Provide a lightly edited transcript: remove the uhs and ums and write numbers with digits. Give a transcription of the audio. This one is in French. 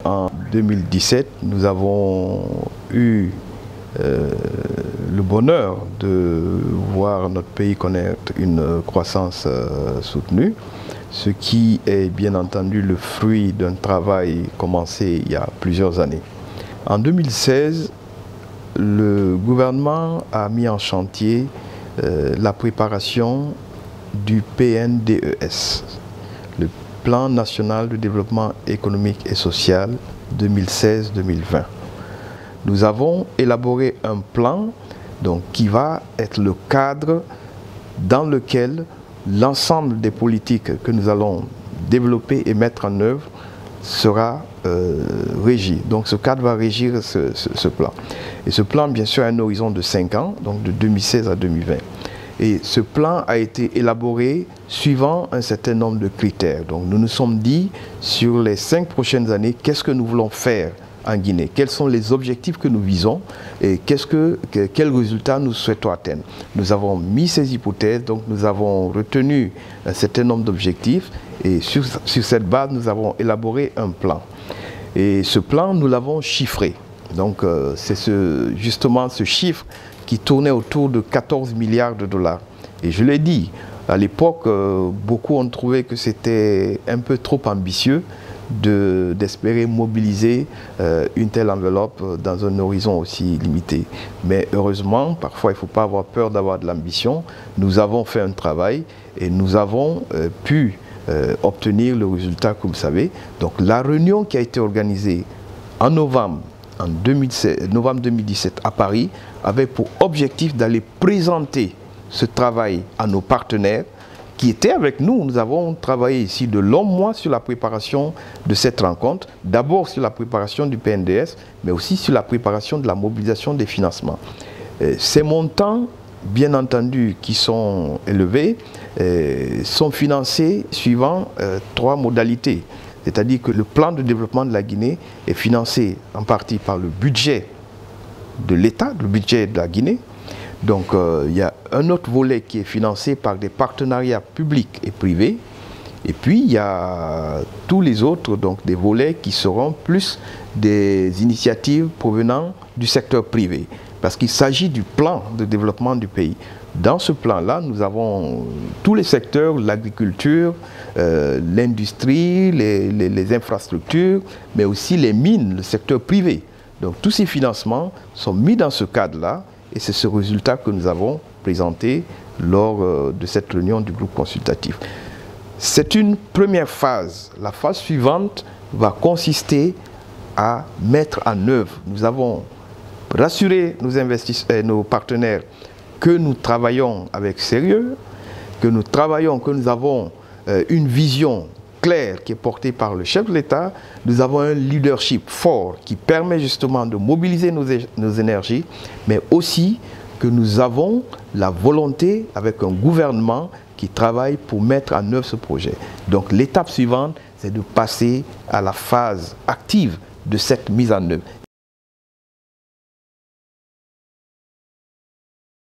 En 2017, nous avons eu le bonheur de voir notre pays connaître une croissance soutenue, ce qui est bien entendu le fruit d'un travail commencé il y a plusieurs années. En 2016, le gouvernement a mis en chantier la préparation du PNDES, le Plan national de développement économique et social 2016-2020. Nous avons élaboré un plan qui va être le cadre dans lequel l'ensemble des politiques que nous allons développer et mettre en œuvre sera régi. Donc ce cadre va régir ce plan. Et ce plan, bien sûr, a un horizon de 5 ans, donc de 2016 à 2020. Et ce plan a été élaboré suivant un certain nombre de critères. Donc nous nous sommes dit, sur les 5 prochaines années, qu'est-ce que nous voulons faire en Guinée? Quels sont les objectifs que nous visons et quels résultats nous souhaitons atteindre? Nous avons mis ces hypothèses, donc nous avons retenu un certain nombre d'objectifs et sur cette base, nous avons élaboré un plan. Et ce plan, nous l'avons chiffré. Donc c'est justement ce chiffre qui tournait autour de 14 milliards de dollars. Et je l'ai dit, à l'époque, beaucoup ont trouvé que c'était un peu trop ambitieux d'espérer mobiliser une telle enveloppe dans un horizon aussi limité. Mais heureusement, parfois il ne faut pas avoir peur d'avoir de l'ambition. Nous avons fait un travail et nous avons pu obtenir le résultat que vous savez. Donc la réunion qui a été organisée en novembre 2017 à Paris avait pour objectif d'aller présenter ce travail à nos partenaires qui étaient avec nous. Nous avons travaillé ici de longs mois sur la préparation de cette rencontre, d'abord sur la préparation du PNDS, mais aussi sur la préparation de la mobilisation des financements. Ces montants, bien entendu, qui sont élevés, sont financés suivant 3 modalités. C'est-à-dire que le plan de développement de la Guinée est financé en partie par le budget de l'État, le budget de la Guinée. Donc il y a un autre volet qui est financé par des partenariats publics et privés. Et puis il y a tous les autres, donc des volets qui seront plus des initiatives provenant du secteur privé. Parce qu'il s'agit du plan de développement du pays. Dans ce plan-là, nous avons tous les secteurs, l'agriculture, l'industrie, les infrastructures, mais aussi les mines, le secteur privé. Donc tous ces financements sont mis dans ce cadre-là et c'est ce résultat que nous avons présenté lors de cette réunion du groupe consultatif. C'est une première phase. La phase suivante va consister à mettre en œuvre. Nous avons rassuré nos investisseurs, nos partenaires que nous travaillons avec sérieux, que nous avons une vision claire qui est portée par le chef de l'État. Nous avons un leadership fort qui permet justement de mobiliser nos énergies, mais aussi que nous avons la volonté avec un gouvernement qui travaille pour mettre en œuvre ce projet. Donc l'étape suivante, c'est de passer à la phase active de cette mise en œuvre.